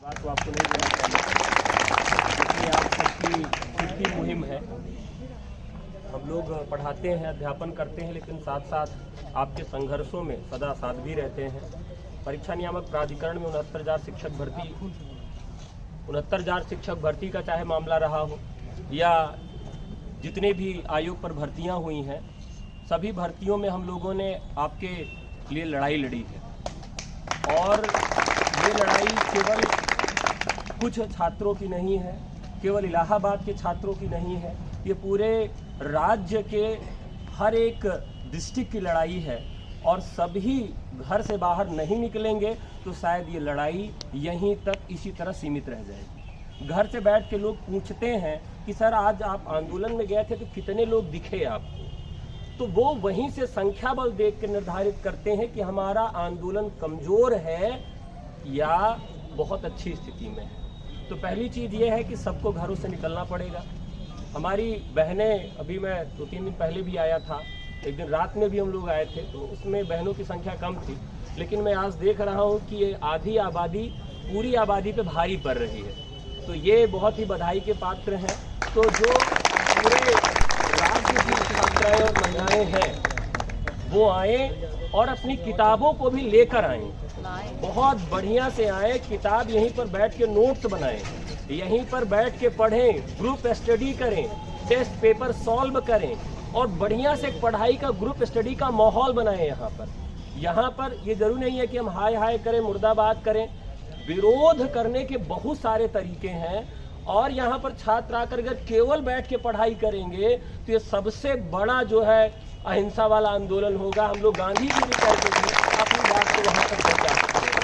बात तो आपको नहीं देना चाहिए, क्योंकि आप सबकी खुद की मुहिम है। हम लोग पढ़ाते हैं, अध्यापन करते हैं, लेकिन साथ साथ आपके संघर्षों में सदा साथ भी रहते हैं। परीक्षा नियामक प्राधिकरण में 69,000 शिक्षक भर्ती का चाहे मामला रहा हो या जितने भी आयोग पर भर्तियां हुई हैं, सभी भर्तियों में हम लोगों ने आपके लिए लड़ाई लड़ी है। और ये लड़ाई केवल कुछ छात्रों की नहीं है, केवल इलाहाबाद के छात्रों की नहीं है, ये पूरे राज्य के हर एक डिस्ट्रिक्ट की लड़ाई है। और सभी घर से बाहर नहीं निकलेंगे तो शायद ये लड़ाई यहीं तक इसी तरह सीमित रह जाएगी। घर से बैठ के लोग पूछते हैं कि सर आज आप आंदोलन में गए थे तो कितने लोग दिखे आपको, तो वो वहीं से संख्या बल देख के निर्धारित करते हैं कि हमारा आंदोलन कमजोर है या बहुत अच्छी स्थिति में है। तो पहली चीज़ ये है कि सबको घरों से निकलना पड़ेगा। हमारी बहनें, अभी मैं 2-3 दिन पहले भी आया था, एक दिन रात में भी हम लोग आए थे, तो उसमें बहनों की संख्या कम थी, लेकिन मैं आज देख रहा हूँ कि ये आधी आबादी पूरी आबादी पे भारी पड़ रही है। तो ये बहुत ही बधाई के पात्र हैं। तो जो पूरे राज्य की छात्राएं और महिलाएं हैं वो आए और अपनी किताबों को भी लेकर आएं, बहुत बढ़िया से आए, किताब यहीं पर बैठ के नोट्स बनाएं, यहीं पर बैठ के पढ़ें, ग्रुप स्टडी करें, टेस्ट पेपर सॉल्व करें और बढ़िया से पढ़ाई का ग्रुप स्टडी का माहौल बनाएं। यहाँ पर ये जरूरी नहीं है कि हम हाय हाय करें, मुर्दाबाद करें। विरोध करने के बहुत सारे तरीके हैं और यहाँ पर छात्र आकर अगर केवल बैठ के पढ़ाई करेंगे तो ये सबसे बड़ा जो है अहिंसा वाला आंदोलन होगा। हम लोग गांधी जी भी कहते थे, अपनी बात को वहां तक पहुंचा सकते हैं।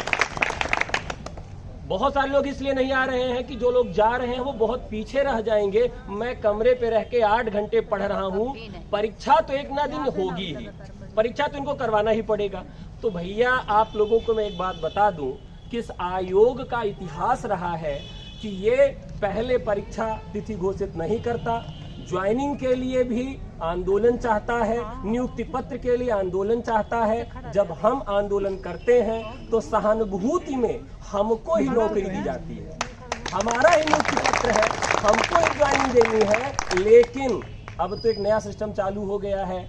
बहुत सारे लोग इसलिए नहीं आ रहे हैं कि जो लोग जा रहे हैं वो बहुत पीछे रह जाएंगे। मैं कमरे पे रह के 8 घंटे पढ़ रहा हूँ, परीक्षा तो एक ना दिन होगी ही, परीक्षा तो इनको करवाना ही पड़ेगा। तो भैया आप लोगों को मैं एक बात बता दूं कि इस आयोग का इतिहास रहा है कि ये पहले परीक्षा तिथि घोषित नहीं करता, ज्वाइनिंग के लिए भी आंदोलन चाहता है, नियुक्ति पत्र के लिए आंदोलन चाहता है। जब हम आंदोलन करते हैं तो सहानुभूति में हमको ही नौकरी दी जाती है, हमारा ही नियुक्ति पत्र है, हमको ही ज्वाइनिंग देनी है। लेकिन अब तो एक नया सिस्टम चालू हो गया है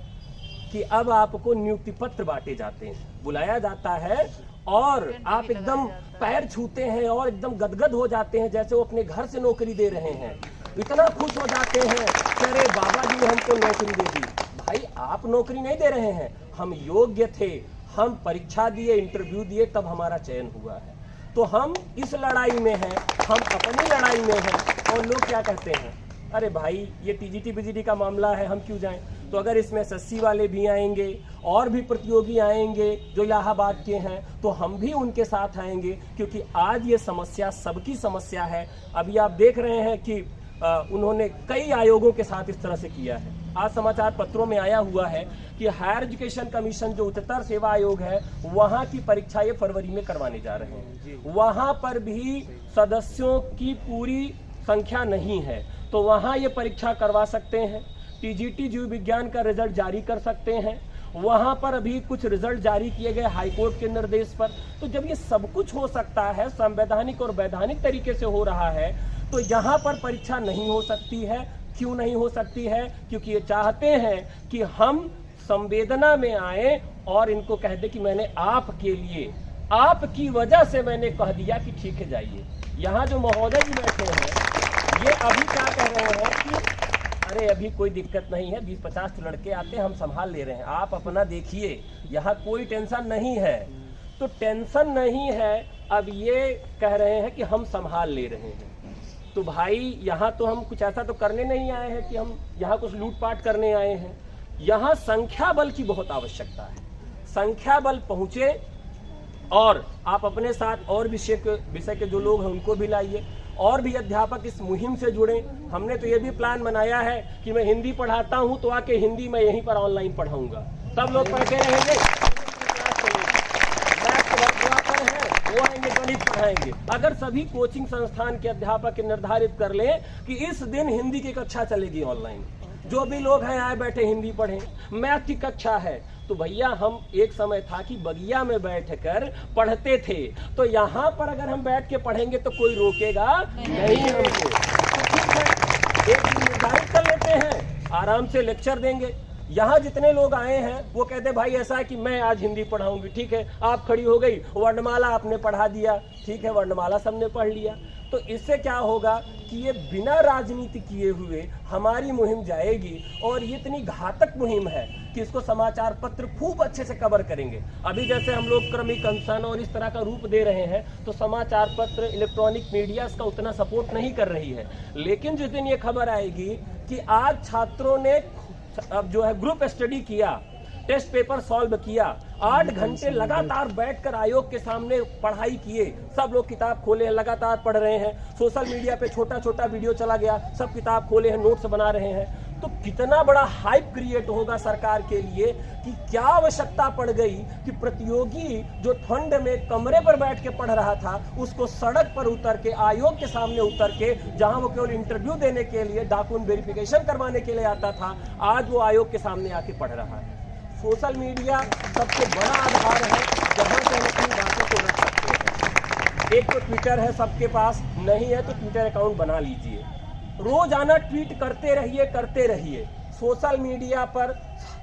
कि अब आपको नियुक्ति पत्र बांटे जाते हैं, बुलाया जाता है और आप एकदम पैर छूते हैं और एकदम गदगद हो जाते हैं जैसे वो अपने घर से नौकरी दे रहे हैं। इतना खुश हो जाते हैं कि अरे बाबा जी ने हमको नौकरी दे दी। भाई आप नौकरी नहीं दे रहे हैं, हम योग्य थे, हम परीक्षा दिए, इंटरव्यू दिए, तब हमारा चयन हुआ है। तो हम इस लड़ाई में हैं, हम अपनी लड़ाई में हैं। और लोग क्या कहते हैं, अरे भाई ये टीजीटी बीजीटी का मामला है, हम क्यों जाएं। तो अगर इसमें एसएससी वाले भी आएंगे और भी प्रतियोगी आएंगे जो इलाहाबाद के हैं तो हम भी उनके साथ आएंगे, क्योंकि आज ये समस्या सबकी समस्या है। अभी आप देख रहे हैं कि उन्होंने कई आयोगों के साथ इस तरह से किया है। आज समाचार पत्रों में आया हुआ है कि हायर एजुकेशन कमीशन जो उच्चतर सेवा आयोग है वहां की परीक्षा ये फरवरी में करवाने जा रहे हैं। वहां पर भी सदस्यों की पूरी संख्या नहीं है, तो वहां ये परीक्षा करवा सकते हैं। टीजीटी जीव विज्ञान का रिजल्ट जारी कर सकते हैं, वहां पर अभी कुछ रिजल्ट जारी किए गए हाईकोर्ट के निर्देश पर। तो जब ये सब कुछ हो सकता है, संवैधानिक और वैधानिक तरीके से हो रहा है, तो यहाँ पर परीक्षा नहीं हो सकती है। क्यों नहीं हो सकती है? क्योंकि ये चाहते हैं कि हम संवेदना में आए और इनको कह दे कि मैंने आपके लिए, आपकी वजह से मैंने कह दिया कि ठीक है जाइए। यहाँ जो महोदय जी बैठे हैं ये अभी क्या कह रहे हैं कि अरे अभी कोई दिक्कत नहीं है, 20-50 लड़के आते हैं, हम संभाल ले रहे हैं, आप अपना देखिए, यहाँ कोई टेंशन नहीं है। तो टेंशन नहीं है, अब ये कह रहे हैं कि हम संभाल ले रहे हैं। तो भाई यहाँ तो हम कुछ ऐसा तो करने नहीं आए हैं कि हम यहाँ कुछ लूटपाट करने आए हैं। यहाँ संख्या बल की बहुत आवश्यकता है, संख्या बल पहुँचे और आप अपने साथ और विषय के जो लोग हैं उनको भी लाइए, और भी अध्यापक इस मुहिम से जुड़े। हमने तो ये भी प्लान बनाया है कि मैं हिंदी पढ़ाता हूं तो आके हिंदी मैं यहीं पर ऑनलाइन पढ़ाऊंगा, सब लोग पढ़ते रहेंगे। वो आएंगे, गणित पढ़ाएंगे। अगर सभी कोचिंग संस्थान के अध्यापक निर्धारित कर लें कि इस दिन हिंदी की कक्षा चलेगी ऑनलाइन, जो भी लोग हैं आए बैठे हिंदी पढ़ें, मैथ की कक्षा है। तो भैया हम एक समय था कि बगिया में बैठकर पढ़ते थे, तो यहाँ पर अगर हम बैठ के पढ़ेंगे तो कोई रोकेगा नहीं हमको। तो ठीक है, एक दिन निर्धारित कर लेते हैं, आराम से लेक्चर देंगे। यहाँ जितने लोग आए हैं वो कहते भाई ऐसा है कि मैं आज हिंदी पढ़ाऊंगी, ठीक है। आप खड़ी हो गई, वर्णमाला आपने पढ़ा दिया, ठीक है, वर्णमाला सबने पढ़ लिया। तो इससे क्या होगा कि ये बिना राजनीति किए हुए हमारी मुहिम जाएगी, और ये इतनी घातक मुहिम है कि इसको समाचार पत्र खूब अच्छे से कवर करेंगे। अभी जैसे हम लोग क्रमिक अनशन और इस तरह का रूप दे रहे हैं, तो समाचार पत्र, इलेक्ट्रॉनिक मीडिया इसका उतना सपोर्ट नहीं कर रही है। लेकिन जिस दिन ये खबर आएगी कि आज छात्रों ने अब जो है ग्रुप स्टडी किया, टेस्ट पेपर सॉल्व किया, 8 घंटे लगातार बैठकर आयोग के सामने पढ़ाई किए, सब लोग किताब खोले हैं, लगातार पढ़ रहे हैं, सोशल मीडिया पे छोटा छोटा वीडियो चला गया, सब किताब खोले हैं, नोट्स बना रहे हैं, तो कितना बड़ा हाइप क्रिएट होगा सरकार के लिए कि क्या आवश्यकता पड़ गई कि प्रतियोगी जो ठंड में कमरे पर बैठ के पढ़ रहा था, उसको सड़क पर उतर के, आयोग के सामने उतर के, जहां वो केवल इंटरव्यू देने के लिए, डॉक्यूमेंट वेरिफिकेशन करवाने के लिए आता था, आज वो आयोग के सामने आके पढ़ रहा है। सोशल मीडिया सबसे बड़ा आधार है जहां से हम अपनी बातों को रख सकते हैं। एक तो ट्विटर है सबके पास, नहीं है तो ट्विटर अकाउंट बना लीजिए, रोजाना ट्वीट करते रहिए। सोशल मीडिया पर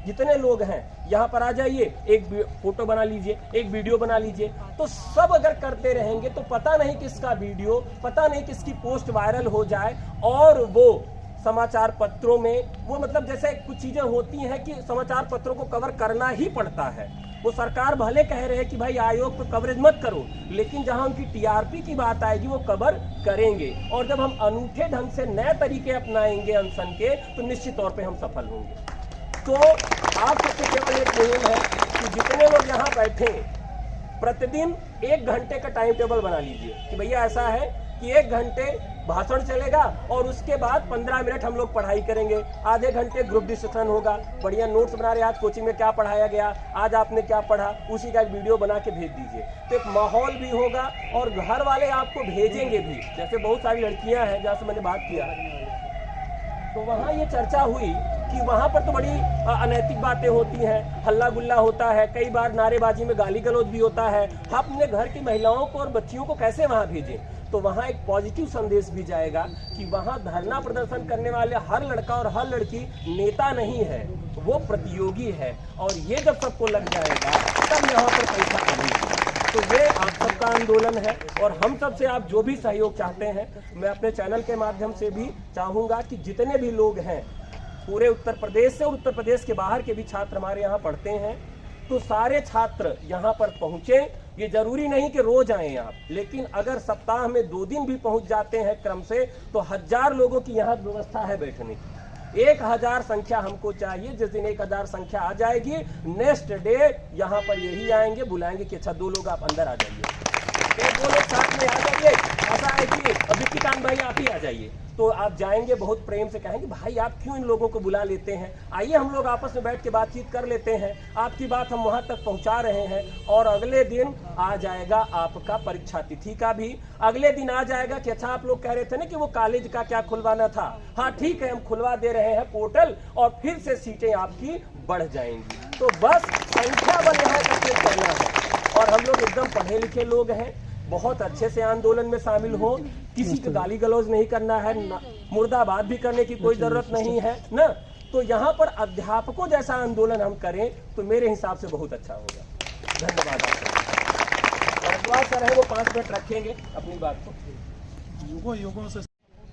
जितने लोग हैं यहाँ पर आ जाइए, एक फोटो बना लीजिए, एक वीडियो बना लीजिए। तो सब अगर करते रहेंगे तो पता नहीं किसका वीडियो, पता नहीं किसकी पोस्ट वायरल हो जाए, और वो समाचार पत्रों में वो मतलब जैसे कुछ चीजें होती हैं कि समाचार पत्रों को कवर करना ही पड़ता है। वो सरकार भले कह रहे हैं कि भाई आयोग पर कवरेज मत करो, लेकिन जहां उनकी टीआरपी की बात आएगी वो कवर करेंगे। और जब हम अनूठे ढंग से नए तरीके अपनाएंगे अनशन के, तो निश्चित तौर पे हम सफल होंगे। तो आप सबसे केवल एक मुहिम है कि जितने लोग यहाँ बैठे, प्रतिदिन 1 घंटे का टाइम टेबल बना लीजिए कि भैया ऐसा है कि 1 घंटे भाषण चलेगा और उसके बाद 15 मिनट हम लोग पढ़ाई करेंगे, आधे घंटे ग्रुप डिस्कशन होगा, बढ़िया नोट्स बना रहे, आज कोचिंग में क्या पढ़ाया गया, आज आपने क्या पढ़ा, उसी का एक वीडियो बना के भेज दीजिए। तो एक माहौल भी होगा और घर वाले आपको भेजेंगे भी। जैसे बहुत सारी लड़कियां हैं जहाँ से मैंने बात किया, तो वहाँ ये चर्चा हुई कि वहाँ पर तो बड़ी अनैतिक बातें होती हैं, हल्ला गुल्ला होता है, कई बार नारेबाजी में गाली गलौज भी होता है। हम अपने घर की महिलाओं को और बच्चियों को कैसे वहाँ भेजें? तो वहाँ एक पॉजिटिव संदेश भी जाएगा कि वहाँ धरना प्रदर्शन करने वाले हर लड़का और हर लड़की नेता नहीं है, वो प्रतियोगी है। और ये जब सबको लग जाएगा तब यहाँ पर पैसा करेंगे। तो ये आप सबका आंदोलन है, और हम सब से आप जो भी सहयोग चाहते हैं, मैं अपने चैनल के माध्यम से भी चाहूँगा कि जितने भी लोग हैं पूरे उत्तर प्रदेश से और उत्तर प्रदेश के बाहर के भी छात्र हमारे यहाँ पढ़ते हैं, तो सारे छात्र यहाँ पर पहुँचे। ये जरूरी नहीं कि रोज आए आप, लेकिन अगर सप्ताह में 2 दिन भी पहुँच जाते हैं क्रम से, तो 1000 लोगों की यहाँ व्यवस्था है बैठने की। 1000 संख्या हमको चाहिए। जिस दिन 1000 संख्या आ जाएगी, नेक्स्ट डे यहाँ पर यही आएंगे, बुलाएंगे कि अच्छा 2 लोग आप अंदर आ जाइए, 1-2 लोग साथ में आ जाइए। ऐसा है कि अभी किसान भाई आप ही आ जाइए, तो आप जाएंगे, बहुत प्रेम से कहेंगे भाई आप क्यों इन लोगों को बुला लेते हैं, आइए हम लोग आपस में बैठ के बातचीत कर लेते हैं, आपकी बात हम वहां तक पहुंचा रहे हैं। और अगले दिन आ जाएगा आपका परीक्षा तिथि का भी, अगले दिन आ जाएगा कि अच्छा आप लोग कह रहे थे ना कि वो कॉलेज का क्या खुलवाना था, हाँ ठीक है हम खुलवा दे रहे हैं पोर्टल, और फिर से सीटें आपकी बढ़ जाएंगी। तो बस संख्या बल यहाँ तक करना है, और हम लोग एकदम पढ़े लिखे लोग हैं, बहुत अच्छे से आंदोलन में शामिल हो, किसी को गाली गलौज नहीं करना है, मुर्दाबाद भी करने की कोई जरूरत नहीं है ना। तो यहाँ पर अध्यापकों जैसा आंदोलन हम करें तो मेरे हिसाब से बहुत अच्छा होगा। धन्यवाद आपका। भारद्वाज सर है वो 5 मिनट रखेंगे अपनी बात को। युगों से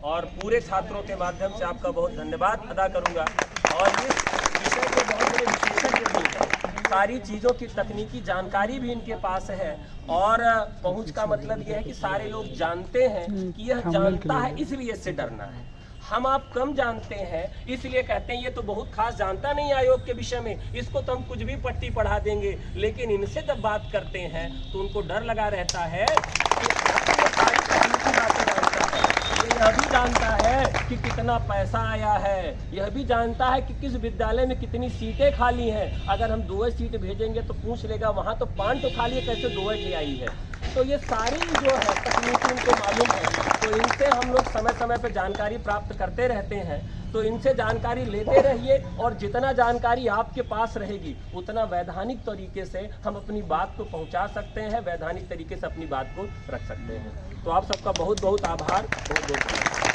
और पूरे छात्रों के माध्यम से आपका बहुत धन्यवाद अदा करूंगा। और इस विषय के बहुत बड़े विशेषज्ञ भी हैं, सारी चीज़ों की तकनीकी जानकारी भी इनके पास है, और पहुंच का मतलब यह है कि सारे लोग जानते हैं कि यह जानता है इसलिए इससे डरना है। हम आप कम जानते हैं इसलिए कहते हैं ये तो बहुत खास जानता नहीं आयोग के विषय में, इसको तो हम कुछ भी पट्टी पढ़ा देंगे। लेकिन इनसे जब बात करते हैं तो उनको डर लगा रहता है कि सारी तकनीकी बातें जानता है, यह भी जानता है कि कितना पैसा आया है, यह भी जानता है कि किस विद्यालय में कितनी सीटें खाली हैं। अगर हम 2 सीट भेजेंगे तो पूछ लेगा वहाँ तो 5 तो खाली है, कैसे 2 ले आई है। तो ये सारी जो है तकनीकी उनको मालूम है, तो इनसे हम लोग समय समय पर जानकारी प्राप्त करते रहते हैं। तो इनसे जानकारी लेते रहिए, और जितना जानकारी आपके पास रहेगी उतना वैधानिक तरीके से हम अपनी बात को पहुंचा सकते हैं, वैधानिक तरीके से अपनी बात को रख सकते हैं। तो आप सबका बहुत बहुत आभार, बहुत बहुत